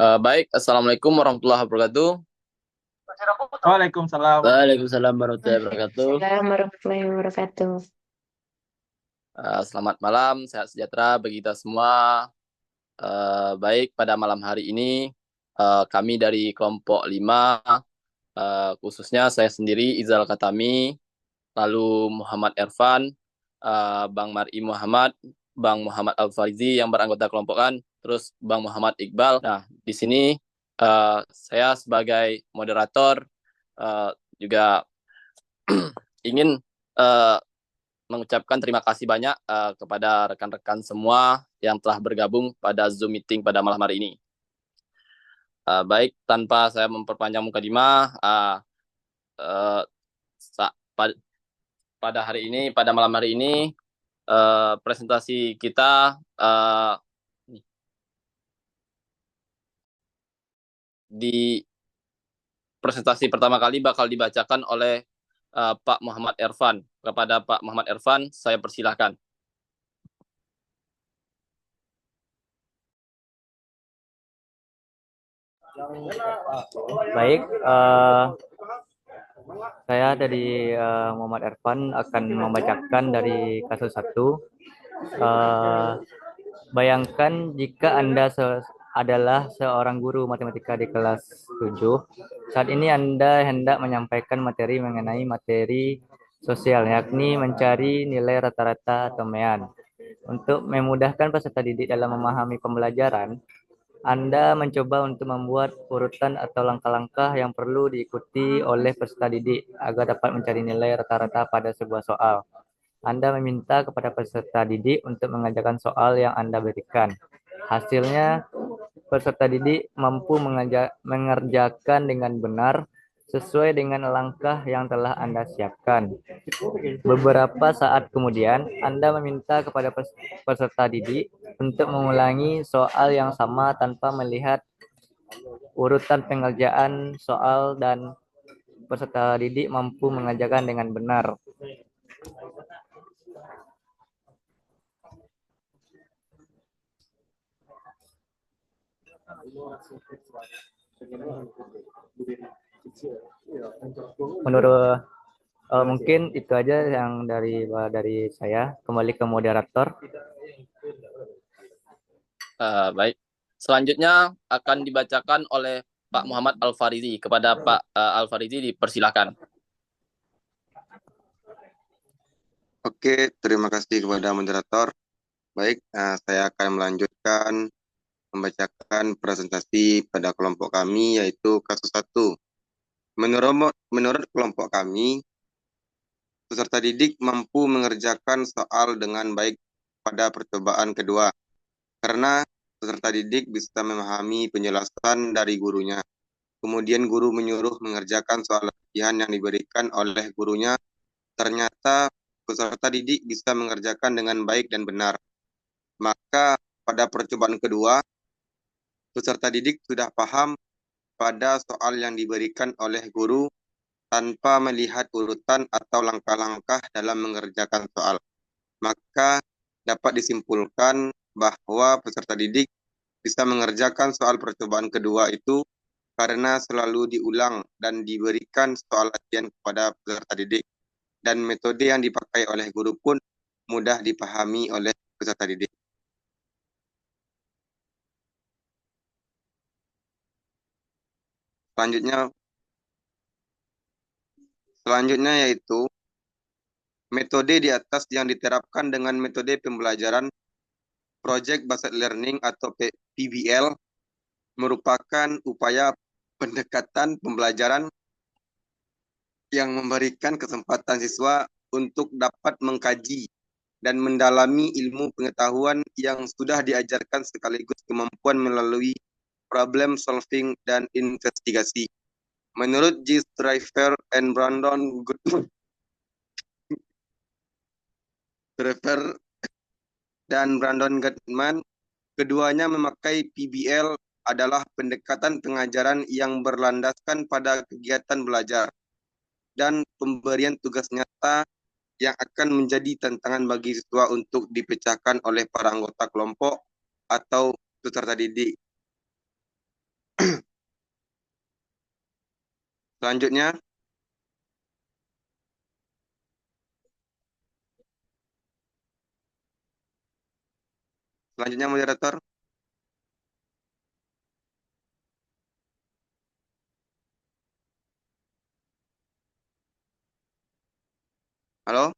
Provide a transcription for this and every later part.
Baik, Assalamualaikum warahmatullahi wabarakatuh. Waalaikumsalam. Waalaikumsalam warahmatullahi wabarakatuh. Assalamualaikum warahmatullahi wabarakatuh. Selamat malam, sehat sejahtera bagi kita semua. Baik, pada malam hari ini kami dari kelompok 5, khususnya saya sendiri Izal Katami, lalu Muhammad Erfan, Bang Mar'i Muhammad, Bang Muhammad Al-Farizi yang beranggota kelompokan, terus Bang Muhammad Iqbal. Nah, di sini saya sebagai moderator juga ingin uh, mengucapkan terima kasih banyak kepada rekan-rekan semua yang telah bergabung pada Zoom meeting pada malam hari ini. Baik, tanpa saya memperpanjang mukadimah, pada hari ini, pada malam hari ini, presentasi kita di presentasi pertama kali bakal dibacakan oleh Pak Muhammad Erfan. Kepada Pak Muhammad Erfan, saya persilahkan. Baik, saya dari Muhammad Erfan akan membacakan dari kasus 1. Bayangkan jika Anda adalah seorang guru matematika di kelas 7. Saat ini Anda hendak menyampaikan materi mengenai materi sosial, yakni mencari nilai rata-rata atau MEAN. Untuk memudahkan peserta didik dalam memahami pembelajaran, Anda mencoba untuk membuat urutan atau langkah-langkah yang perlu diikuti oleh peserta didik agar dapat mencari nilai rata-rata pada sebuah soal. Anda meminta kepada peserta didik untuk mengerjakan soal yang Anda berikan. Hasilnya, peserta didik mampu mengerjakan dengan benar sesuai dengan langkah yang telah Anda siapkan. Beberapa saat kemudian, Anda meminta kepada peserta didik untuk mengulangi soal yang sama tanpa melihat urutan pengerjaan soal dan peserta didik mampu mengerjakan dengan benar. Menurut mungkin itu aja yang dari saya. Kembali ke moderator. Baik. Selanjutnya akan dibacakan oleh Pak Muhammad Al-Farizi. Kepada Pak Al-Farizi dipersilakan. Oke, terima kasih kepada moderator. Baik, saya akan melanjutkan membacakan presentasi pada kelompok kami, yaitu kasus 1. Menurut kelompok kami, peserta didik mampu mengerjakan soal dengan baik pada percobaan kedua, karena peserta didik bisa memahami penjelasan dari gurunya. Kemudian guru menyuruh mengerjakan soal latihan yang diberikan oleh gurunya. Ternyata peserta didik bisa mengerjakan dengan baik dan benar. Maka pada percobaan kedua, peserta didik sudah paham pada soal yang diberikan oleh guru tanpa melihat urutan atau langkah-langkah dalam mengerjakan soal. Maka dapat disimpulkan bahwa peserta didik bisa mengerjakan soal percobaan kedua itu karena selalu diulang dan diberikan soal latihan kepada peserta didik. Dan metode yang dipakai oleh guru pun mudah dipahami oleh peserta didik. Selanjutnya yaitu metode di atas yang diterapkan dengan metode pembelajaran Project Based Learning atau PBL merupakan upaya pendekatan pembelajaran yang memberikan kesempatan siswa untuk dapat mengkaji dan mendalami ilmu pengetahuan yang sudah diajarkan sekaligus kemampuan melalui problem solving dan investigasi. Menurut G. Striver and Brandon Goodman, keduanya memakai PBL adalah pendekatan pengajaran yang berlandaskan pada kegiatan belajar dan pemberian tugas nyata yang akan menjadi tantangan bagi siswa untuk dipecahkan oleh para anggota kelompok atau peserta didik. Selanjutnya, moderator. Halo?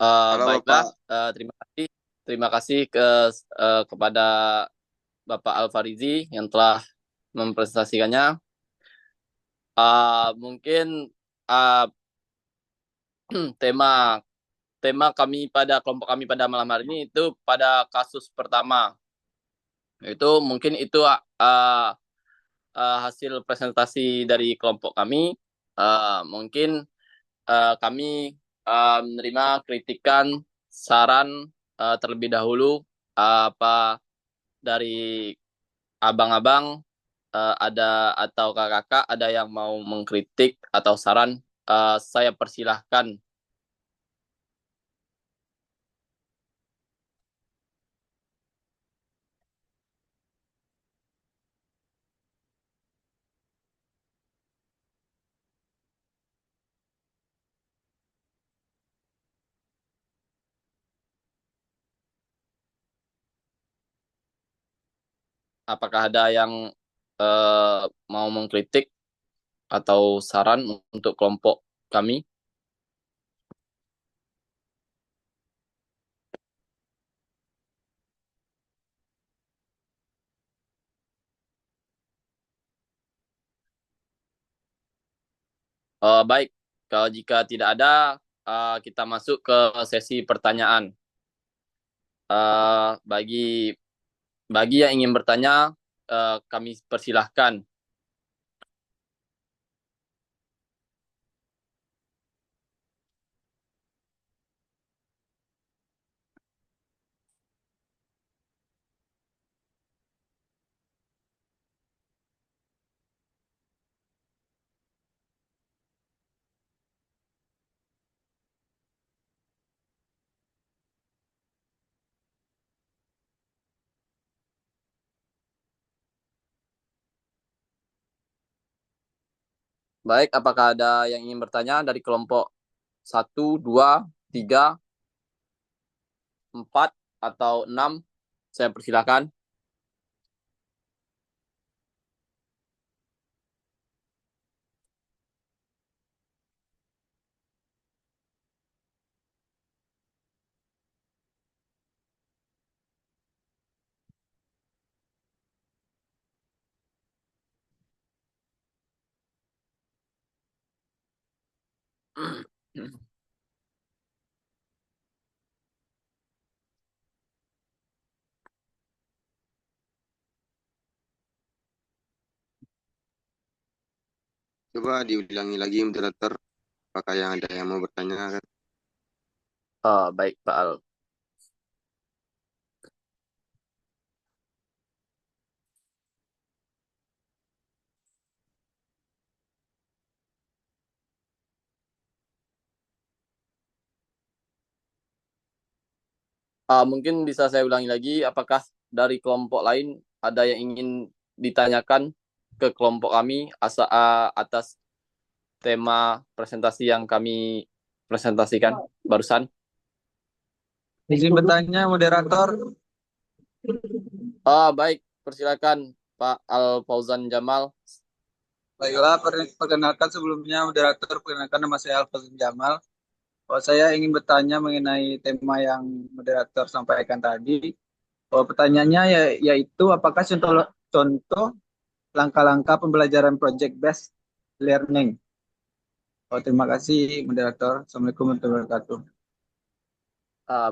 Halo Baiklah, Bapak. terima kasih kepada Bapak Al-Farizi yang telah mempresentasikannya. Mungkin uh, tema tema kami pada kelompok kami pada malam hari ini itu pada kasus pertama. Itu mungkin itu hasil presentasi dari kelompok kami. Mungkin kami menerima kritikan, saran terlebih dahulu apa dari abang-abang ada atau kakak-kakak ada yang mau mengkritik atau saran, saya persilahkan. Apakah ada yang mau mengkritik atau saran untuk kelompok kami? Baik, kalau jika tidak ada, kita masuk ke sesi pertanyaan. Bagi yang ingin bertanya, kami persilahkan. Baik, apakah ada yang ingin bertanya dari kelompok 1, 2, 3, 4, atau 6? Saya persilahkan. Coba diulangi lagi moderator. Apakah yang ada yang mau bertanya kan? Baik, Pak Al. Mungkin bisa saya ulangi lagi, apakah dari kelompok lain ada yang ingin ditanyakan ke kelompok kami atas tema presentasi yang kami presentasikan barusan? Izin bertanya, moderator. Baik, persilakan Pak Al Fauzan Jamal. Baiklah, perkenalkan sebelumnya, moderator, perkenalkan nama saya Al-Fazil Jamal. Saya ingin bertanya mengenai tema yang moderator sampaikan tadi. Pertanyaannya yaitu apakah contoh langkah-langkah pembelajaran project based learning. Terima kasih moderator. Assalamualaikum warahmatullahi wabarakatuh.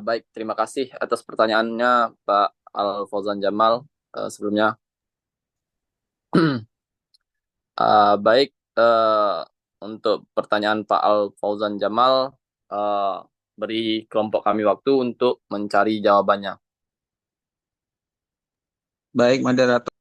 Baik, terima kasih atas pertanyaannya Pak Al Fauzan Jamal sebelumnya. Baik, untuk pertanyaan Pak Al Fauzan Jamal, beri kelompok kami waktu untuk mencari jawabannya. Baik, moderator.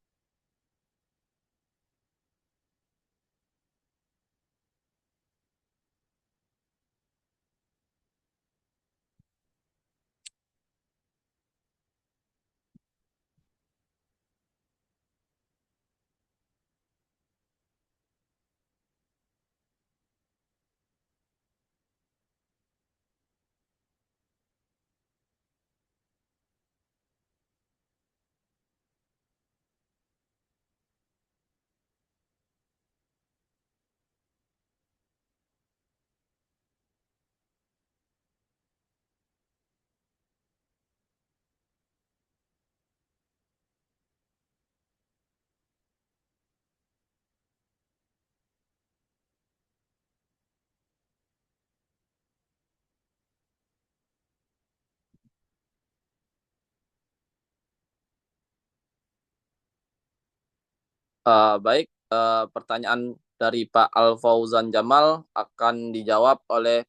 Baik, pertanyaan dari Pak Al Fauzan Jamal akan dijawab oleh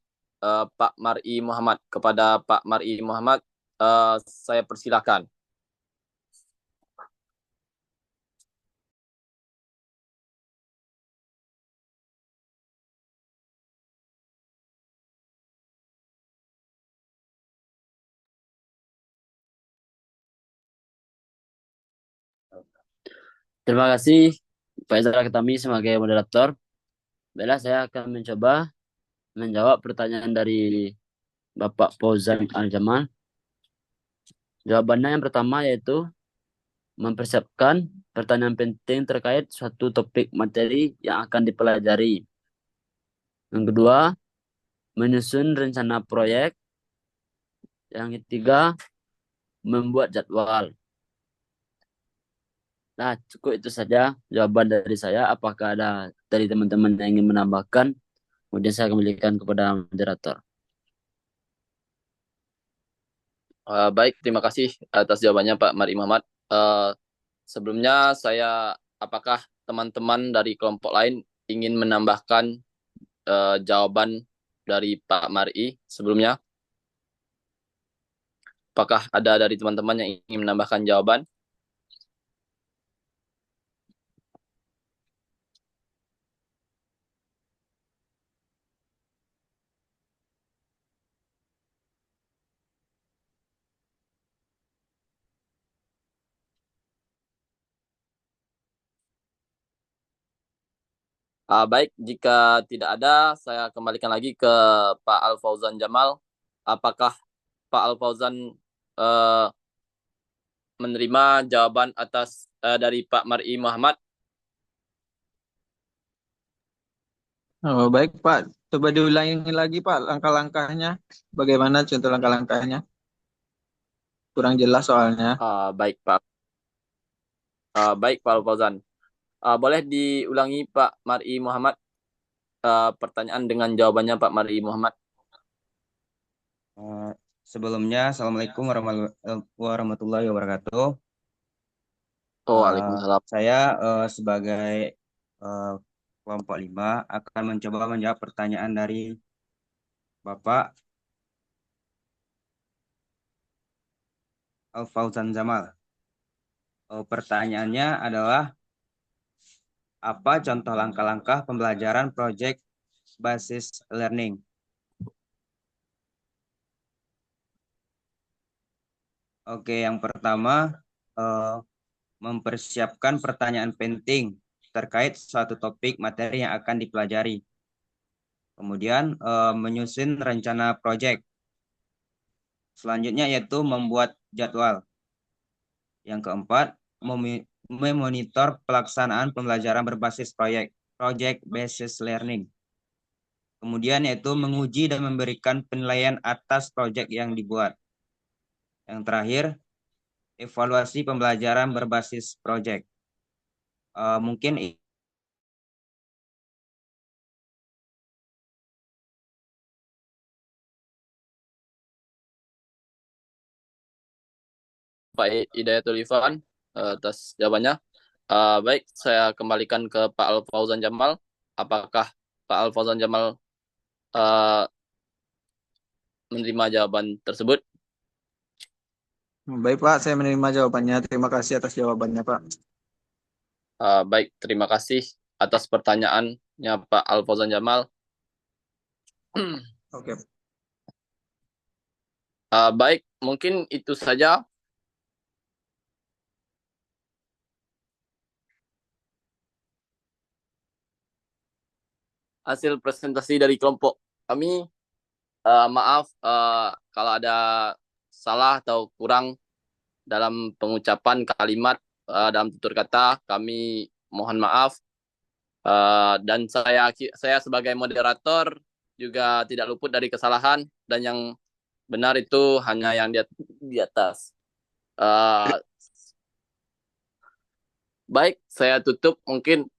Pak Mar'i Muhammad. Kepada Pak Mar'i Muhammad, saya persilakan. Terima kasih Pak Izal Katami sebagai moderator. Baiklah, saya akan mencoba menjawab pertanyaan dari Bapak Fauzan Al-Jamal. Jawabannya yang pertama yaitu mempersiapkan pertanyaan penting terkait suatu topik materi yang akan dipelajari. Yang kedua, menyusun rencana proyek. Yang ketiga, membuat jadwal. Nah, cukup itu saja jawaban dari saya. Apakah ada dari teman-teman yang ingin menambahkan? Kemudian saya kembalikan kepada moderator. Baik, terima kasih atas jawabannya Pak Mar'i Muhammad. Sebelumnya apakah teman-teman dari kelompok lain ingin menambahkan jawaban dari Pak Mar'i sebelumnya? Apakah ada dari teman-teman yang ingin menambahkan jawaban? Baik, jika tidak ada, saya kembalikan lagi ke Pak Al Fauzan Jamal. Apakah Pak Al Fauzan eh, menerima jawaban atas dari Pak Mar'i Muhammad? Oh, baik Pak, coba diulangi lagi Pak langkah-langkahnya. Bagaimana contoh langkah-langkahnya? Kurang jelas soalnya. Baik Pak. Baik Pak Al Fauzan. Boleh diulangi Pak Mar'i Muhammad pertanyaan dengan jawabannya Pak Mar'i Muhammad. Sebelumnya, Assalamualaikum warahmatullahi wabarakatuh. Waalaikumsalam. Saya sebagai kelompok 5 akan mencoba menjawab pertanyaan dari Bapak Al Fauzan Jamal. Pertanyaannya adalah, apa contoh langkah-langkah pembelajaran proyek basis learning? Oke, yang pertama, mempersiapkan pertanyaan penting terkait suatu topik materi yang akan dipelajari. Kemudian menyusun rencana proyek. Selanjutnya yaitu membuat jadwal. Yang keempat, memonitor pelaksanaan pembelajaran berbasis proyek, project basis learning. Kemudian yaitu menguji dan memberikan penilaian atas proyek yang dibuat. Yang terakhir, evaluasi pembelajaran berbasis proyek. Mungkin Pak Hidayatul Ifan atas jawabannya. Baik, saya kembalikan ke Pak Al Fauzan Jamal. Apakah Pak Al Fauzan Jamal menerima jawaban tersebut? Baik Pak, saya menerima jawabannya. Terima kasih atas jawabannya Pak. Baik, terima kasih atas pertanyaannya Pak Al Fauzan Jamal. Oke. Baik, mungkin itu saja. Hasil presentasi dari kelompok kami. Maaf kalau ada salah atau kurang dalam pengucapan kalimat dalam tutur kata, kami mohon maaf. Dan saya sebagai moderator juga tidak luput dari kesalahan, dan yang benar itu hanya yang di atas. Baik, saya tutup mungkin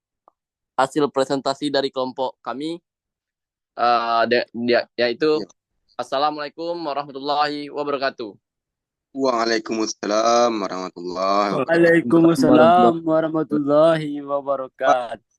hasil presentasi dari kelompok kami, yaitu Assalamualaikum warahmatullahi wabarakatuh. Waalaikumsalam warahmatullahi wabarakatuh. Waalaikumsalam warahmatullahi wabarakatuh.